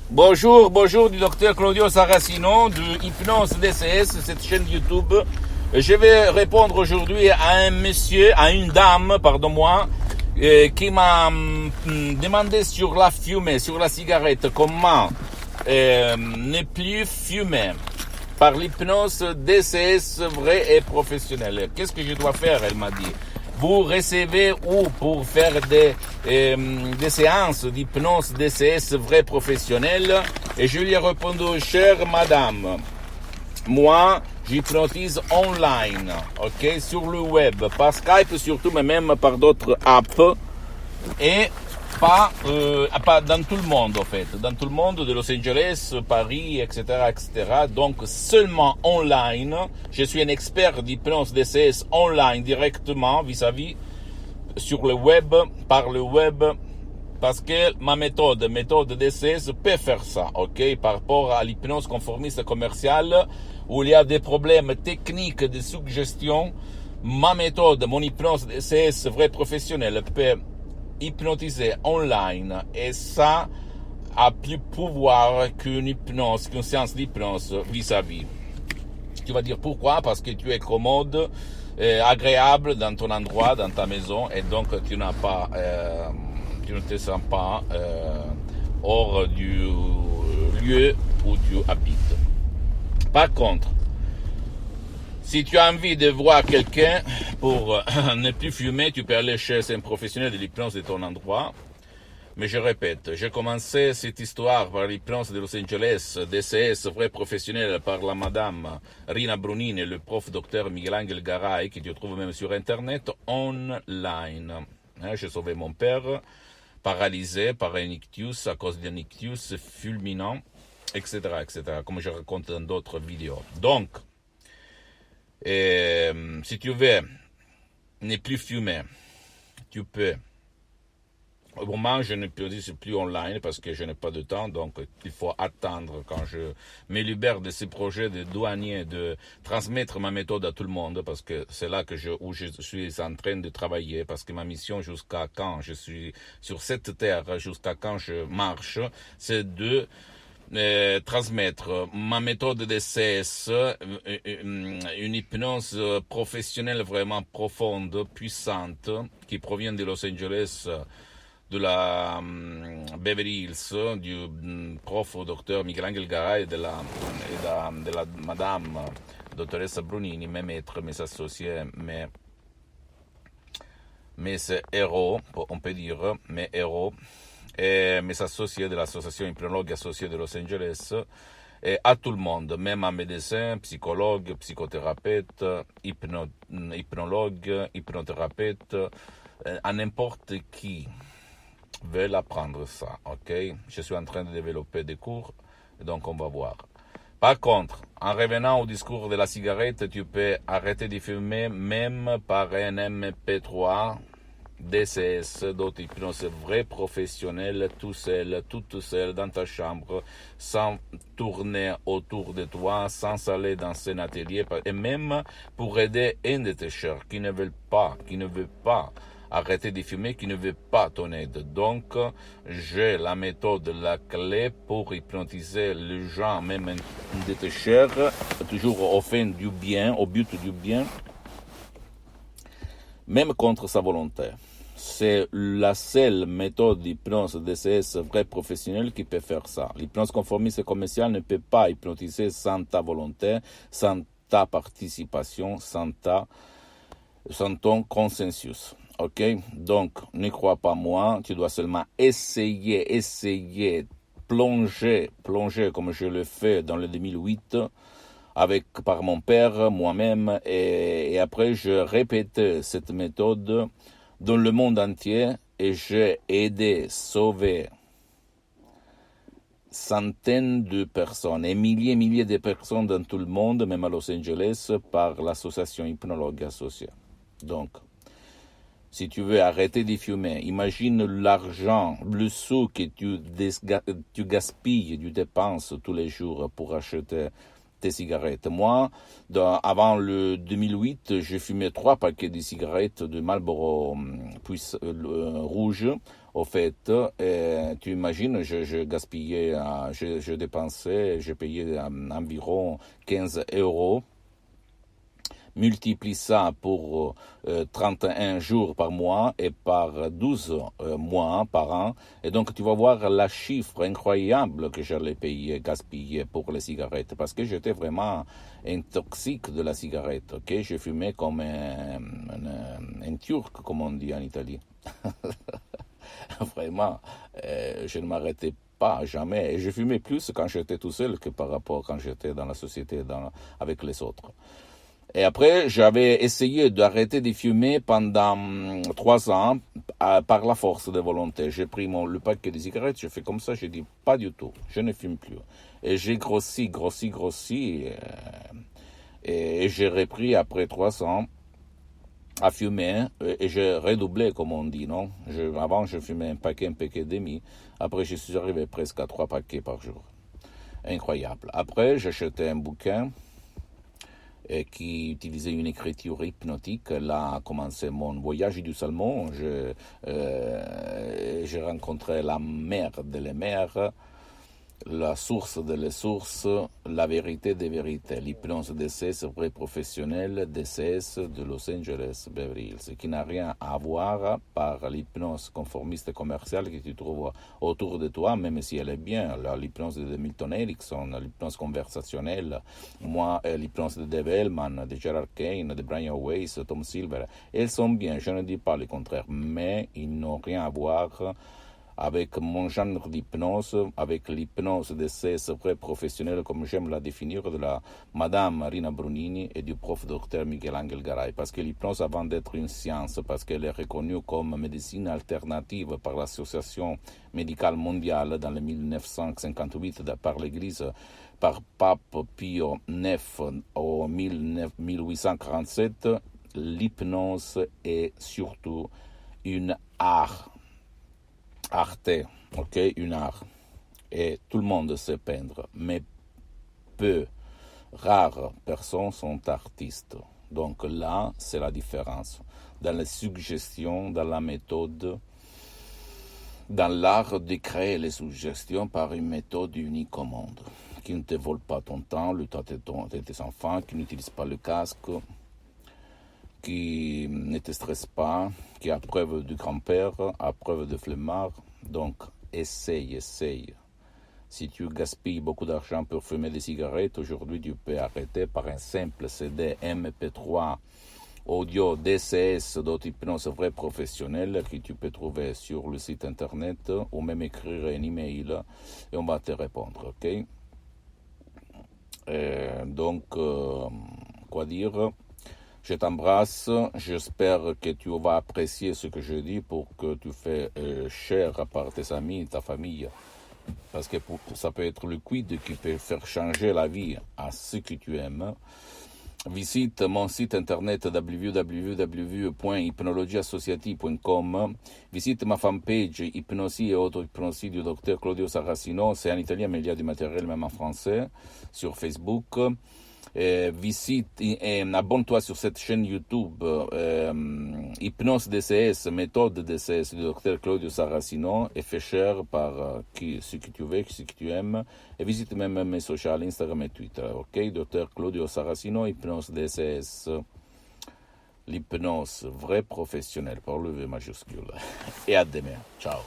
Bonjour du docteur Claudio Saracino de Hypnose DCS, cette chaîne YouTube. Je vais répondre aujourd'hui à une dame, pardon-moi, qui m'a demandé sur la fumée, sur la cigarette, comment ne plus fumer par l'hypnose DCS vrai et professionnelle. Qu'est-ce que je dois faire, elle m'a dit. Vous recevez où pour faire des séances d'hypnose DCS vrai professionnel? Et je lui ai répondu, chère madame, moi, j'hypnotise online, ok, sur le web, par Skype surtout, mais même par d'autres apps, et pas dans tout le monde, en fait, dans tout le monde de Los Angeles, Paris, etc., etc. Donc, seulement online. Je suis un expert d'hypnose DCS online, directement, vis-à-vis, sur le web, par le web, parce que ma méthode DCS peut faire ça, ok, par rapport à l'hypnose conformiste commerciale, où il y a des problèmes techniques de suggestion. Ma méthode, mon hypnose DCS vrai professionnel peut hypnotiser online, et ça a plus pouvoir qu'une séance d'hypnose vis-à-vis. Tu vas dire pourquoi? Parce que tu es commode, agréable dans ton endroit, dans ta maison, et donc tu ne te sens pas hors du lieu où tu habites. Par contre, si tu as envie de voir quelqu'un pour ne plus fumer, tu peux aller chez un professionnel de l'hypnose de ton endroit. Mais je répète, j'ai commencé cette histoire par l'hypnose de Los Angeles, DCS, vrai professionnel, par la madame Rina Brunini et le prof docteur Miguel Angel Garay, que tu trouves même sur Internet, online. J'ai sauvé mon père, paralysé par un ictus, à cause d'un ictus fulminant, etc., etc., comme je raconte dans d'autres vidéos. Donc, si tu veux ne plus fumer, tu peux. Au moment, je ne peux dire plus online parce que je n'ai pas de temps, donc il faut attendre quand je me libère de ces projets de douanier, de transmettre ma méthode à tout le monde, parce que c'est là où je suis en train de travailler, parce que ma mission jusqu'à quand je suis sur cette terre, jusqu'à quand je marche, c'est de transmettre ma méthode de CS, une hypnose professionnelle vraiment profonde, puissante, qui provient de Los Angeles, de la Beverly Hills, du prof docteur Miguel Angel Garay et de la madame dottoressa Brunini, mes maîtres, mes associés, mes héros, on peut dire, mes héros, et mes associés de l'association Hypnologue associée de Los Angeles, et à tout le monde, même à médecins, psychologues, psychothérapeutes, hypnologues, hypnothérapeutes, à n'importe qui veulent apprendre ça, ok? Je suis en train de développer des cours, donc on va voir. Par contre, en revenant au discours de la cigarette, tu peux arrêter de fumer même par un MP3 DCS, d'autres hypnose vrai professionnel, tout seul, toute seule, dans ta chambre, sans tourner autour de toi, sans aller dans un atelier, et même pour aider un de tes chers qui ne veut pas arrêter de fumer, qui ne veut pas ton aide. Donc, j'ai la méthode, la clé pour hypnotiser les gens, même de tes chers, toujours au fin du bien, au but du bien, même contre sa volonté. C'est la seule méthode d'hypnose DCS vrai professionnel qui peut faire ça. L'hypnose conformiste commerciale ne peut pas hypnotiser sans ta volonté, sans ta participation, sans ton consensus. Ok? Donc, ne crois pas moi, tu dois seulement essayer, plonger comme je le fais dans le 2008, par mon père, moi-même, et après je répète cette méthode dans le monde entier, et j'ai aidé, sauvé centaines de personnes et milliers de personnes dans tout le monde, même à Los Angeles, par l'association Hypnologue associée. Donc, si tu veux arrêter de fumer, imagine l'argent, le sou que tu gaspilles, tu dépenses tous les jours pour acheter tes cigarettes. Moi, avant le 2008, j'ai fumé 3 paquets de cigarettes de Marlboro rouge. Au fait, tu imagines, je gaspillais, je dépensais, je payais environ 15 euros. Multiplie ça pour 31 jours par mois et par 12 mois par an. Et donc, tu vas voir la chiffre incroyable que j'allais payer, gaspiller pour les cigarettes. Parce que j'étais vraiment un toxique de la cigarette. Ok, je fumais comme un Turc, comme on dit en Italie. Vraiment, je ne m'arrêtais pas jamais. Et je fumais plus quand j'étais tout seul que par rapport quand j'étais dans la société, avec les autres. Et après, j'avais essayé d'arrêter de fumer pendant 3 ans par la force de volonté. J'ai pris le paquet de cigarettes, j'ai fait comme ça, j'ai dit pas du tout, je ne fume plus. Et j'ai grossi, et j'ai repris après 3 ans à fumer, et j'ai redoublé, comme on dit, non? Avant, je fumais un paquet et demi. Après, je suis arrivé presque à 3 paquets par jour. Incroyable. Après, j'ai acheté un bouquin qui utilisait une écriture hypnotique. Là a commencé mon voyage du salmon. J'ai rencontré la mère des mers, la source des sources, la vérité des vérités, l'hypnose DCS vrai professionnel DCS de Los Angeles, Beverly Hills, qui n'a rien à voir par l'hypnose conformiste commerciale que tu trouves autour de toi, même si elle est bien, l'hypnose de Milton Erickson, l'hypnose conversationnelle, moi, l'hypnose de Dave Hellman, de Gerard Kane, de Brian Weiss, Tom Silver, elles sont bien, je ne dis pas le contraire, mais ils n'ont rien à voir avec mon genre d'hypnose, avec l'hypnose de ces vrais professionnels, comme j'aime la définir, de la Madame Marina Brunini et du prof Dr Miguel Angel Garay. Parce que l'hypnose, avant d'être une science, parce qu'elle est reconnue comme médecine alternative par l'Association médicale mondiale dans le 1958 par l'Église, par Pape Pio IX en 1847, l'hypnose est surtout une art. Arte, ok, une art. Et tout le monde sait peindre, mais rares personnes sont artistes. Donc là, c'est la différence. Dans la suggestion, dans la méthode, dans l'art de créer les suggestions par une méthode unique au monde, qui ne te vole pas ton temps, le temps de tes enfants, qui n'utilise pas le casque, qui ne te stresse pas, qui a preuve de grand-père, a preuve de flemmard. Donc, essaye. Si tu gaspilles beaucoup d'argent pour fumer des cigarettes, aujourd'hui tu peux arrêter par un simple CD MP3 audio DCS d'hypnose vrai professionnel que tu peux trouver sur le site internet ou même écrire un email et on va te répondre, ok? Donc, quoi dire? Je t'embrasse, j'espère que tu vas apprécier ce que je dis pour que tu fais cher par tes amis, ta famille. Parce que ça peut être le quid qui peut faire changer la vie à ceux que tu aimes. Visite mon site internet www.hypnologieassociative.com. Visite ma fanpage Hypnosie et auto-hypnosie du docteur Claudio Saracino. C'est en italien, mais il y a du matériel même en français sur Facebook. Visite et abonne-toi sur cette chaîne YouTube Hypnose DCS, méthode DCS du docteur Claudio Saracino, et fais cher par ce que tu veux, ce que tu aimes, et visite même mes sociaux Instagram et Twitter, ok? Docteur Claudio Saracino, Hypnose DCS, l'hypnose vrai professionnel par le V majuscule. Et à demain, ciao.